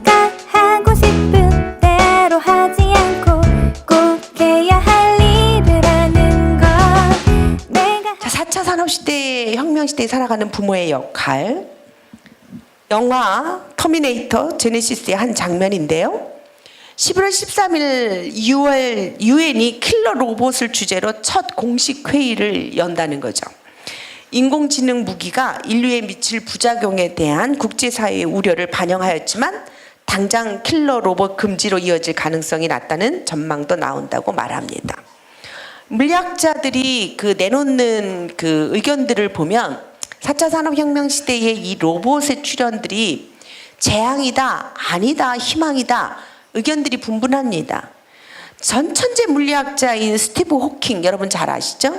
내가 하고 싶은 대로 하지 않고 꼭 해야 할 일을 하는 것. 내가 자, 4차 산업시대, 혁명시대에 살아가는 부모의 역할. 영화 터미네이터 제네시스의 한 장면인데요. 11월 13일 유엔이 킬러 로봇을 주제로 첫 공식 회의를 연다는 거죠. 인공지능 무기가 인류에 미칠 부작용에 대한 국제사회의 우려를 반영하였지만 당장 킬러 로봇 금지로 이어질 가능성이 낮다는 전망도 나온다고 말합니다. 물리학자들이 내놓는 의견들을 보면 4차 산업혁명 시대의 이 로봇의 출현들이 재앙이다, 아니다, 희망이다 의견들이 분분합니다. 전천재 물리학자인 스티브 호킹 여러분 잘 아시죠?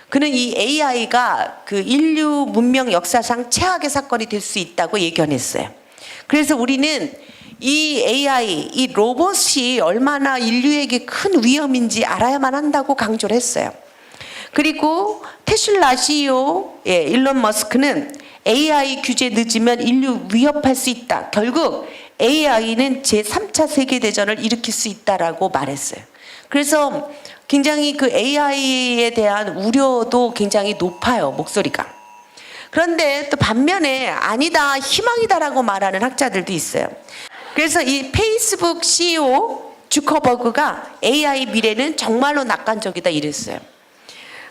그는 이 AI가 인류 문명 역사상 최악의 사건이 될 수 있다고 예견했어요. 그래서 우리는 이 AI, 이 로봇이 얼마나 인류에게 큰 위험인지 알아야만 한다고 강조를 했어요. 그리고 테슬라 CEO 일론 머스크는 AI 규제 늦으면 인류 위협할 수 있다. 결국 AI는 제3차 세계대전을 일으킬 수 있다라고 말했어요. 그래서 굉장히 AI에 대한 우려도 굉장히 높아요, 목소리가. 그런데 또 반면에 아니다, 희망이다라고 말하는 학자들도 있어요. 그래서 이 페이스북 CEO 주커버그가 AI 미래는 정말로 낙관적이다 이랬어요.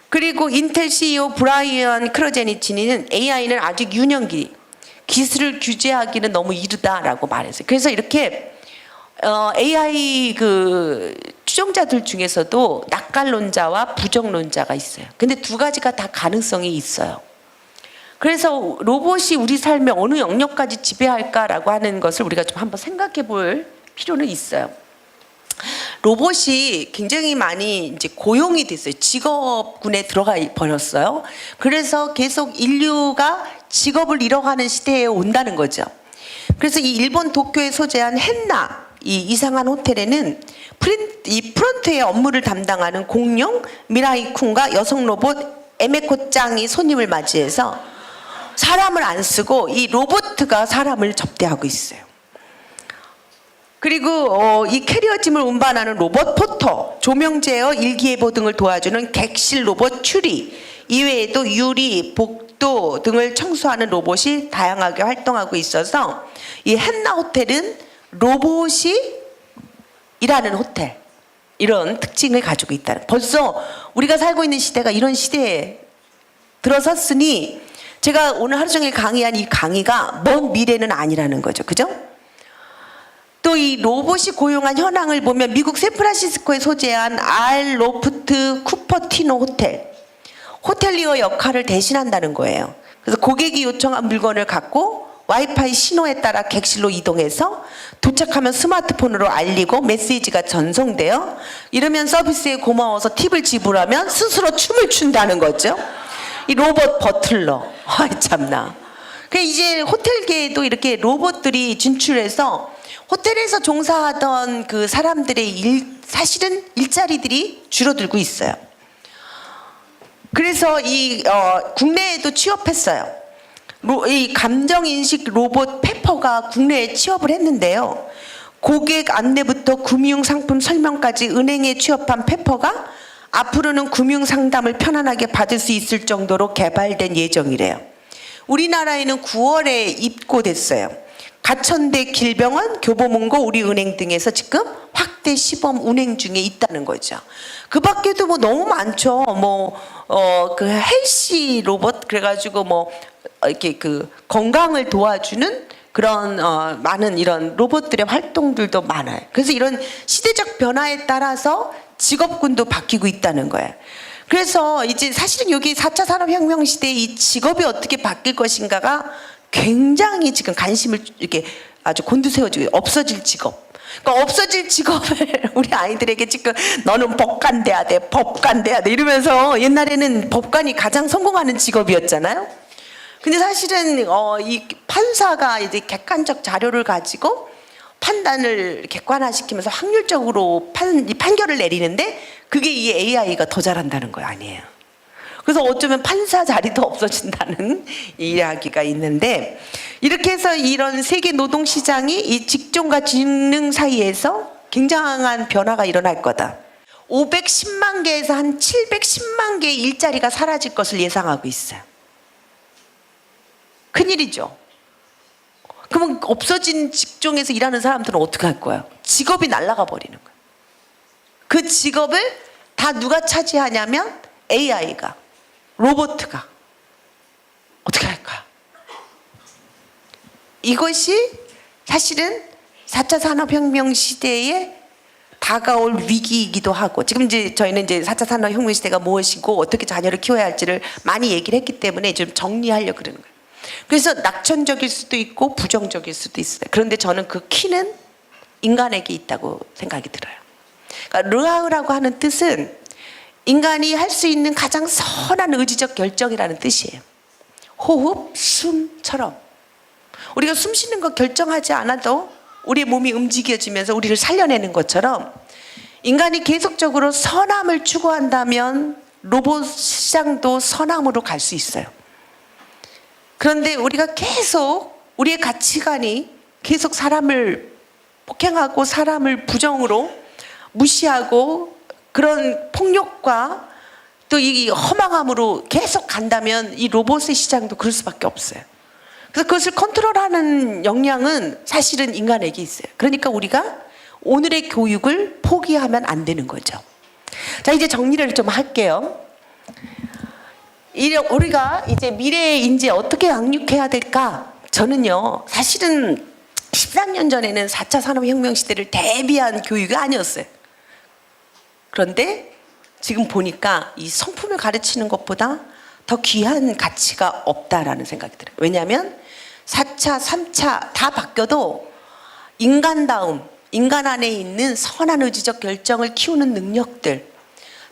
그리고 인텔 CEO 브라이언 크로제니치는 AI는 아직 유년기, 기술을 규제하기는 너무 이르다라고 말했어요. 그래서 이렇게 AI 추종자들 중에서도 낙관론자와 부정론자가 있어요. 근데 두 가지가 다 가능성이 있어요. 그래서 로봇이 우리 삶의 어느 영역까지 지배할까라고 하는 것을 우리가 좀 한번 생각해 볼 필요는 있어요. 로봇이 굉장히 많이 이제 고용이 됐어요. 직업군에 들어가 버렸어요. 그래서 계속 인류가 직업을 잃어가는 시대에 온다는 거죠. 그래서 이 일본 도쿄에 소재한 헨나 이 이상한 호텔에는 이 프론트의 업무를 담당하는 공룡 미라이쿤과 여성 로봇 에메코 짱이 손님을 맞이해서 사람을 안 쓰고 이 로봇가 사람을 접대하고 있어요. 그리고 이 캐리어짐을 운반하는 로봇 포터, 조명 제어, 일기예보 등을 도와주는 객실 로봇 추리, 이외에도 유리, 복도 등을 청소하는 로봇이 다양하게 활동하고 있어서 이 헨나 호텔은 로봇이 일하는 호텔, 이런 특징을 가지고 있다는. 벌써 우리가 살고 있는 시대가 이런 시대에 들어섰으니 제가 오늘 하루 종일 강의한 이 강의가 먼 미래는 아니라는 거죠. 그죠? 또 이 로봇이 고용한 현황을 보면 미국 샌프란시스코에 소재한 알 로프트 쿠퍼티노 호텔리어 역할을 대신한다는 거예요. 그래서 고객이 요청한 물건을 갖고 와이파이 신호에 따라 객실로 이동해서 도착하면 스마트폰으로 알리고 메시지가 전송돼요. 이러면 서비스에 고마워서 팁을 지불하면 스스로 춤을 춘다는 거죠. 이 로봇 버틀러. 아이 참나. 이제 호텔계에도 이렇게 로봇들이 진출해서 호텔에서 종사하던 사람들의 사실은 일자리들이 줄어들고 있어요. 그래서 국내에도 취업했어요. 이 감정인식 로봇 페퍼가 국내에 취업을 했는데요. 고객 안내부터 금융상품 설명까지 은행에 취업한 페퍼가 앞으로는 금융상담을 편안하게 받을 수 있을 정도로 개발된 예정이래요. 우리나라에는 9월에 입고됐어요. 가천대 길병원, 교보문고, 우리은행 등에서 지금 확대 시범 운행 중에 있다는 거죠. 그 밖에도 너무 많죠. 헬시 로봇, 그래가지고 이렇게 건강을 도와주는 그런 많은 이런 로봇들의 활동들도 많아요. 그래서 이런 시대적 변화에 따라서 직업군도 바뀌고 있다는 거예요. 그래서 이제 사실은 여기 4차 산업혁명 시대에 이 직업이 어떻게 바뀔 것인가가 굉장히 지금 관심을 이렇게 아주 곤두세워주고 없어질 직업. 그러니까 없어질 직업을 우리 아이들에게 지금 너는 법관 돼야 돼, 법관 돼야 돼 이러면서 옛날에는 법관이 가장 성공하는 직업이었잖아요. 근데 사실은 이 판사가 이제 객관적 자료를 가지고 판단을 객관화시키면서 확률적으로 판결을 내리는데 그게 이 AI가 더 잘한다는 거 아니에요. 그래서 어쩌면 판사 자리도 없어진다는 이야기가 있는데, 이렇게 해서 이런 세계 노동시장이 이 직종과 직능 사이에서 굉장한 변화가 일어날 거다. 510만 개에서 한 710만 개의 일자리가 사라질 것을 예상하고 있어요. 큰일이죠. 그러면 없어진 직종에서 일하는 사람들은 어떻게 할 거예요? 직업이 날아가 버리는 거예요. 그 직업을 다 누가 차지하냐면 AI가, 로봇가. 어떻게 할까요? 이것이 사실은 4차 산업혁명 시대에 다가올 위기이기도 하고, 지금 이제 저희는 이제 4차 산업혁명 시대가 무엇이고 어떻게 자녀를 키워야 할지를 많이 얘기를 했기 때문에 좀 정리하려고 그러는 거예요. 그래서 낙천적일 수도 있고 부정적일 수도 있어요. 그런데 저는 그 키는 인간에게 있다고 생각이 들어요. 그러니까 르하우라고 하는 뜻은 인간이 할 수 있는 가장 선한 의지적 결정이라는 뜻이에요. 호흡, 숨처럼 우리가 숨 쉬는 거 결정하지 않아도 우리의 몸이 움직여지면서 우리를 살려내는 것처럼, 인간이 계속적으로 선함을 추구한다면 로봇 시장도 선함으로 갈 수 있어요. 그런데 우리가 계속 우리의 가치관이 계속 사람을 폭행하고 사람을 부정으로 무시하고 그런 폭력과 또 이 허망함으로 계속 간다면 이 로봇의 시장도 그럴 수밖에 없어요. 그래서 그것을 컨트롤하는 역량은 사실은 인간에게 있어요. 그러니까 우리가 오늘의 교육을 포기하면 안 되는 거죠. 자, 이제 정리를 좀 할게요. 우리가 이제 미래의 인재 어떻게 양육해야 될까? 저는요, 사실은 13년 전에는 4차 산업혁명 시대를 대비한 교육이 아니었어요. 그런데 지금 보니까 이 성품을 가르치는 것보다 더 귀한 가치가 없다라는 생각이 들어요. 왜냐하면 4차, 3차 다 바뀌어도 인간다움, 인간 안에 있는 선한 의지적 결정을 키우는 능력들,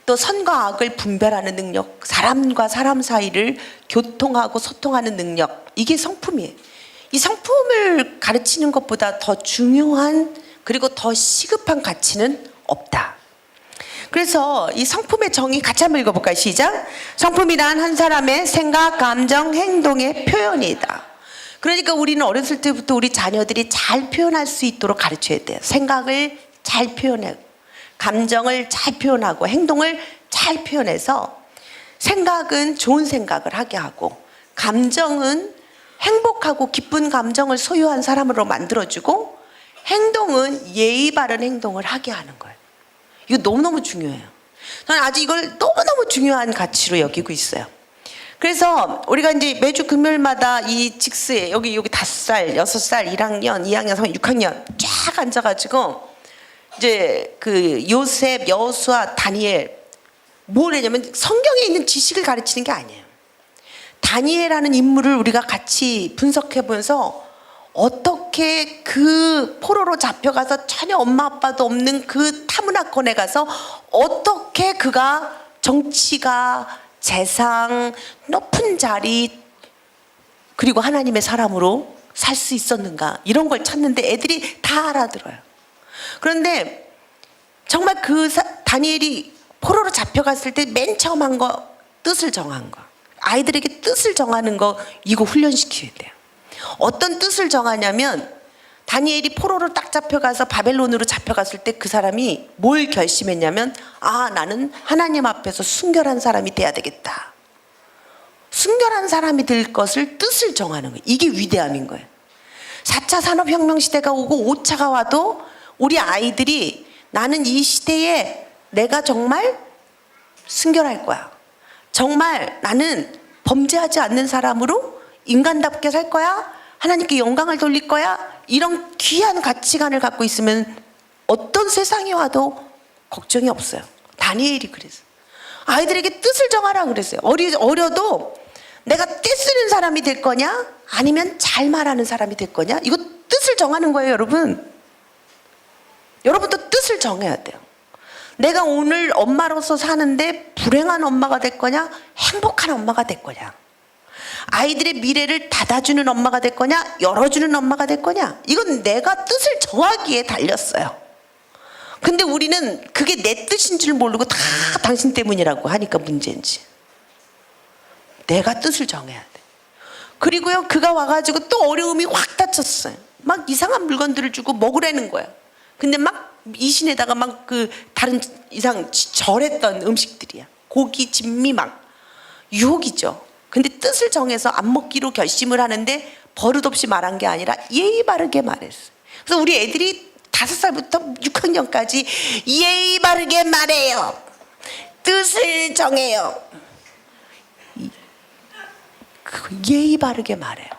또 선과 악을 분별하는 능력, 사람과 사람 사이를 교통하고 소통하는 능력, 이게 성품이에요. 이 성품을 가르치는 것보다 더 중요한, 그리고 더 시급한 가치는 없다. 그래서 이 성품의 정의 같이 한번 읽어볼까요? 시작. 성품이란 한 사람의 생각, 감정, 행동의 표현이다. 그러니까 우리는 어렸을 때부터 우리 자녀들이 잘 표현할 수 있도록 가르쳐야 돼요. 생각을 잘 표현하고, 감정을 잘 표현하고, 행동을 잘 표현해서, 생각은 좋은 생각을 하게 하고, 감정은 행복하고 기쁜 감정을 소유한 사람으로 만들어주고, 행동은 예의 바른 행동을 하게 하는 거예요. 이거 너무너무 중요해요. 저는 아직 이걸 너무너무 중요한 가치로 여기고 있어요. 그래서 우리가 이제 매주 금요일마다 이 직스에 여기 5살, 6살, 1학년, 2학년, 3학년, 6학년 쫙 앉아가지고 이제 그 요셉, 여호수아, 다니엘 뭘 했냐면 성경에 있는 지식을 가르치는 게 아니에요. 다니엘이라는 인물을 우리가 같이 분석해보면서 어떻게 그 포로로 잡혀가서 전혀 엄마 아빠도 없는 그 타문화권에 가서 어떻게 그가 정치가, 재상, 높은 자리, 그리고 하나님의 사람으로 살 수 있었는가, 이런 걸 찾는데 애들이 다 알아들어요. 그런데 정말 다니엘이 포로로 잡혀갔을 때 맨 처음 한 거, 뜻을 정한 거. 아이들에게 뜻을 정하는 거, 이거 훈련시켜야 돼요. 어떤 뜻을 정하냐면, 다니엘이 포로로 딱 잡혀가서 바벨론으로 잡혀갔을 때 그 사람이 뭘 결심했냐면, 아, 나는 하나님 앞에서 순결한 사람이 돼야 되겠다. 순결한 사람이 될 것을 뜻을 정하는 거예요. 이게 위대함인 거예요. 4차 산업혁명 시대가 오고 5차가 와도 우리 아이들이 나는 이 시대에 내가 정말 순결할 거야. 정말 나는 범죄하지 않는 사람으로 인간답게 살 거야. 하나님께 영광을 돌릴 거야. 이런 귀한 가치관을 갖고 있으면 어떤 세상이 와도 걱정이 없어요. 다니엘이 그랬어요. 아이들에게 뜻을 정하라 그랬어요. 어려도 내가 떼쓰는 사람이 될 거냐, 아니면 잘 말하는 사람이 될 거냐, 이거 뜻을 정하는 거예요. 여러분도 뜻을 정해야 돼요. 내가 오늘 엄마로서 사는데 불행한 엄마가 될 거냐, 행복한 엄마가 될 거냐, 아이들의 미래를 닫아주는 엄마가 될 거냐, 열어주는 엄마가 될 거냐, 이건 내가 뜻을 정하기에 달렸어요. 근데 우리는 그게 내 뜻인 줄 모르고 다 당신 때문이라고 하니까 문제인지. 내가 뜻을 정해야 돼. 그리고요, 그가 와가지고 또 어려움이 확 닥쳤어요. 막 이상한 물건들을 주고 먹으라는 거야. 근데 막 이신에다가 막 그 다른 이상 절했던 음식들이야. 고기, 진미 막 유혹이죠. 근데 뜻을 정해서 안 먹기로 결심을 하는데 버릇없이 말한 게 아니라 예의 바르게 말했어요. 그래서 우리 애들이 5살부터 6학년까지 예의 바르게 말해요. 뜻을 정해요. 예의 바르게 말해요.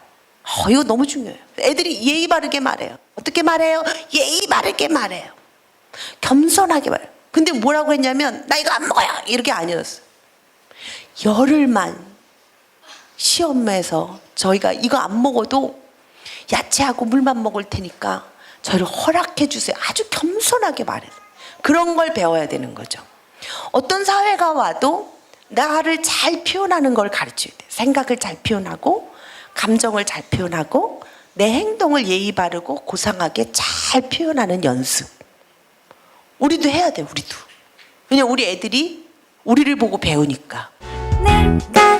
이거 너무 중요해요. 애들이 예의 바르게 말해요. 어떻게 말해요? 예의 바르게 말해요. 겸손하게 말해요. 근데 뭐라고 했냐면 나 이거 안 먹어요 이렇게 아니었어요. 열흘만 시험에서 저희가 이거 안 먹어도 야채하고 물만 먹을 테니까 저희를 허락해 주세요. 아주 겸손하게 말해요. 그런 걸 배워야 되는 거죠. 어떤 사회가 와도 나를 잘 표현하는 걸 가르쳐야 돼요. 생각을 잘 표현하고 감정을 잘 표현하고 내 행동을 예의 바르고 고상하게 잘 표현하는 연습. 우리도 해야 돼. 우리도. 왜냐면 우리 애들이 우리를 보고 배우니까. 내가